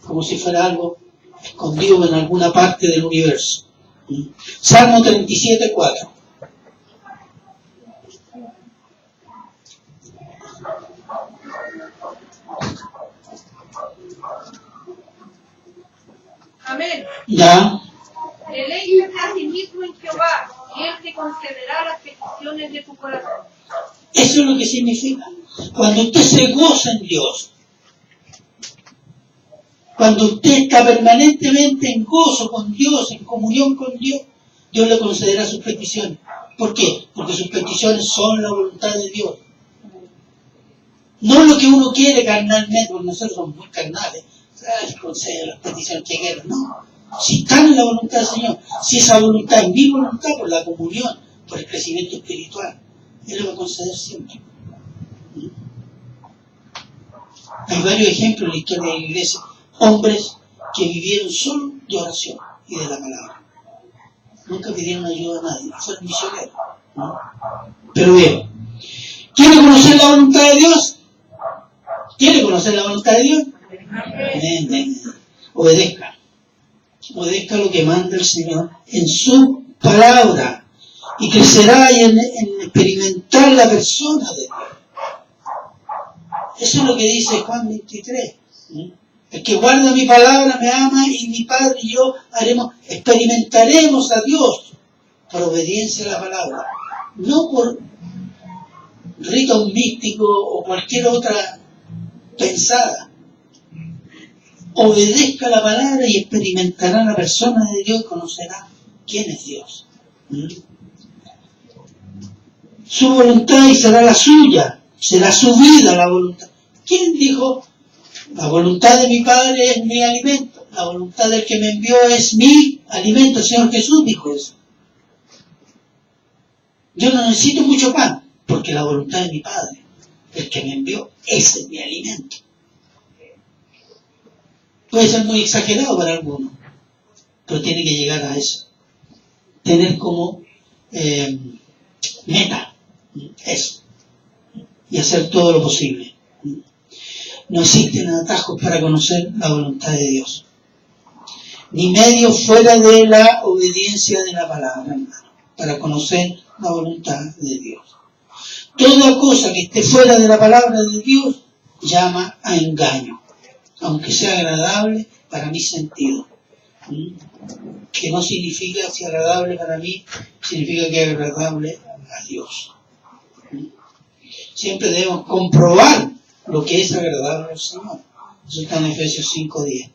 Como si fuera algo escondido en alguna parte del universo. Salmo 37:4. Amén. Ya. Deleítate a ti mismo en Jehová, y Él te concederá las peticiones de tu corazón. Eso es lo que significa. Cuando usted se goza en Dios, cuando usted está permanentemente en gozo con Dios, en comunión con Dios, Dios le concederá sus peticiones. ¿Por qué? Porque sus peticiones son la voluntad de Dios. No lo que uno quiere carnalmente, porque nosotros somos muy carnales. Concede las peticiones que quieran. No. Si están en la voluntad del Señor, si esa voluntad es mi voluntad, por la comunión, por el crecimiento espiritual, Él lo va a conceder siempre. Hay varios ejemplos en la historia de la iglesia. Hombres que vivieron solo de oración y de la palabra. Nunca pidieron ayuda a nadie, fueron misioneros, ¿no? Pero bien, ¿quiere conocer la voluntad de Dios? ¿Quiere conocer la voluntad de Dios? Obedezca. Obedezca lo que manda el Señor en su palabra. Y crecerá en experimentar la persona de Dios. Eso es lo que dice Juan 23. El que guarda mi palabra me ama, y mi Padre y yo experimentaremos a Dios por obediencia a la palabra. No por ritos místicos o cualquier otra pensada. Obedezca la palabra y experimentará la persona de Dios y conocerá quién es Dios. Su voluntad y será la suya, será su vida la voluntad. ¿Quién dijo? La voluntad de mi Padre es mi alimento, la voluntad del que me envió es mi alimento. El Señor Jesús dijo eso. Yo no necesito mucho pan, porque la voluntad de mi Padre, el que me envió, ese es mi alimento. Puede ser muy exagerado para algunos, pero tiene que llegar a eso. Tener como meta eso. Y hacer todo lo posible. No existen atajos para conocer la voluntad de Dios. Ni medios fuera de la obediencia de la palabra, hermano, para conocer la voluntad de Dios. Toda cosa que esté fuera de la palabra de Dios llama a engaño, aunque sea agradable para mi sentido. Que no significa, si agradable para mí, significa que es agradable a Dios. Siempre debemos comprobar lo que es agradable al Señor. Eso está en Efesios 5:10.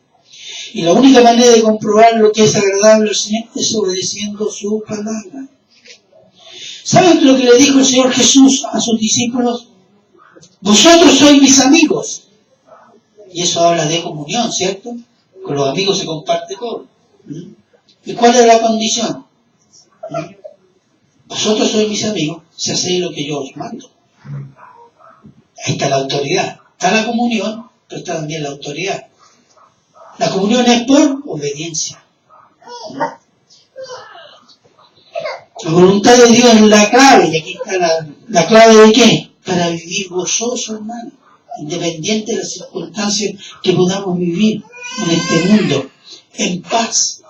Y la única manera de comprobar lo que es agradable al Señor es obedeciendo su palabra. ¿Saben lo que le dijo el Señor Jesús a sus discípulos? Vosotros sois mis amigos. Y eso habla de comunión, ¿cierto? Con los amigos se comparte todo. ¿Y cuál es la condición? Vosotros sois mis amigos si hacéis lo que yo os mando. Ahí está la autoridad. Está la comunión, pero está también la autoridad. La comunión es por obediencia. La voluntad de Dios es la clave, y aquí está la clave de qué? Para vivir gozoso, hermano, independiente de las circunstancias que podamos vivir en este mundo, en paz.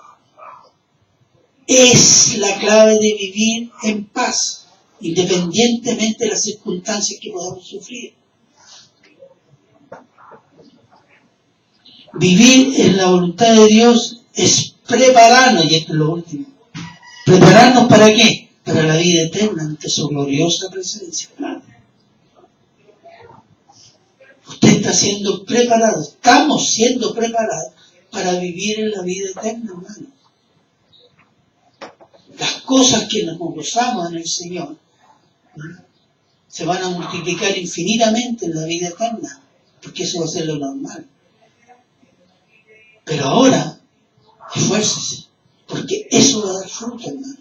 Es la clave de vivir en paz, independientemente de las circunstancias que podamos sufrir. Vivir en la voluntad de Dios es prepararnos, y esto es lo último. ¿Prepararnos para qué? Para la vida eterna ante su gloriosa presencia. Usted está siendo preparado, estamos siendo preparados para vivir en la vida eterna, hermano. Las cosas que nos gozamos en el Señor se van a multiplicar infinitamente en la vida eterna, porque eso va a ser lo normal. Pero ahora, esfuércese, porque eso va a dar fruto, hermano,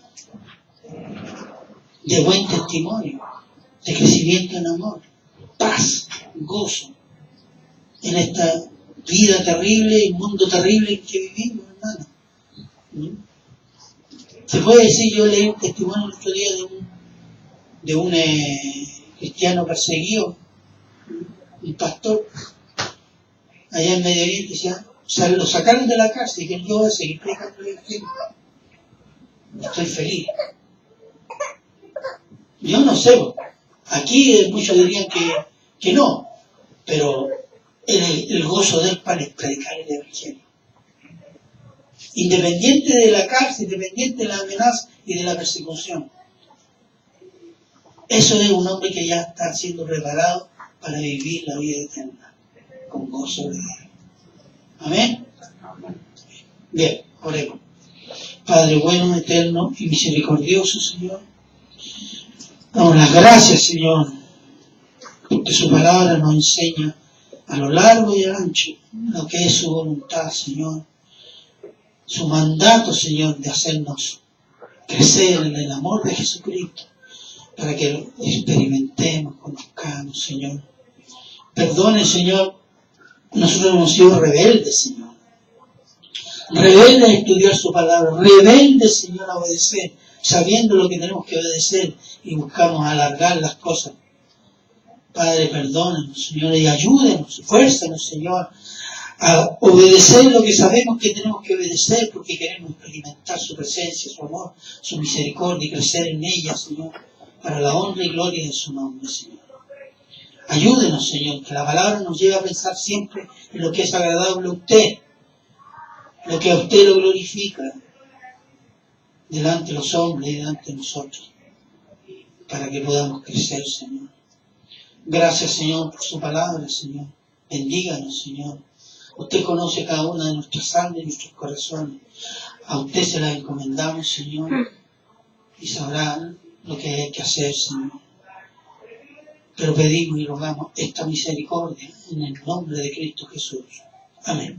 de buen testimonio, de crecimiento en amor, paz, gozo, en esta vida terrible y mundo terrible en que vivimos, hermano. Se puede decir, yo leí un testimonio el otro día de un cristiano perseguido, un pastor, allá en Medio Oriente, decía, lo sacaron de la cárcel y que yo voy a seguir predicando el evangelio. Estoy feliz. Yo no sé, aquí muchos dirían que no, pero el gozo del pan es predicar el evangelio. Independiente de la cárcel, independiente de la amenaza y de la persecución. Eso es un hombre que ya está siendo preparado para vivir la vida eterna, con gozo de Dios. Amén. Bien, oremos. Padre bueno, eterno y misericordioso, Señor, damos las gracias, Señor, porque su palabra nos enseña a lo largo y al ancho lo que es su voluntad, Señor, su mandato, Señor, de hacernos crecer en el amor de Jesucristo, para que lo experimentemos, conozcamos, Señor. Perdone, Señor, nosotros hemos sido rebeldes, Señor. Rebeldes a estudiar su palabra, rebeldes, Señor, a obedecer, sabiendo lo que tenemos que obedecer y buscamos alargar las cosas. Padre, perdónanos, Señor, y ayúdenos, esfuérzanos, Señor, a obedecer lo que sabemos que tenemos que obedecer, porque queremos experimentar su presencia, su amor, su misericordia y crecer en ella, Señor, para la honra y gloria de su nombre, Señor. Ayúdenos, Señor, que la palabra nos lleve a pensar siempre en lo que es agradable a usted, lo que a usted lo glorifica delante de los hombres y delante de nosotros, para que podamos crecer, Señor. Gracias, Señor, por su palabra, Señor. Bendíganos, Señor. Usted conoce cada una de nuestras almas y nuestros corazones. A usted se las encomendamos, Señor, y sabrá lo que hay que hacer, Señor. Pero pedimos y rogamos esta misericordia en el nombre de Cristo Jesús. Amén.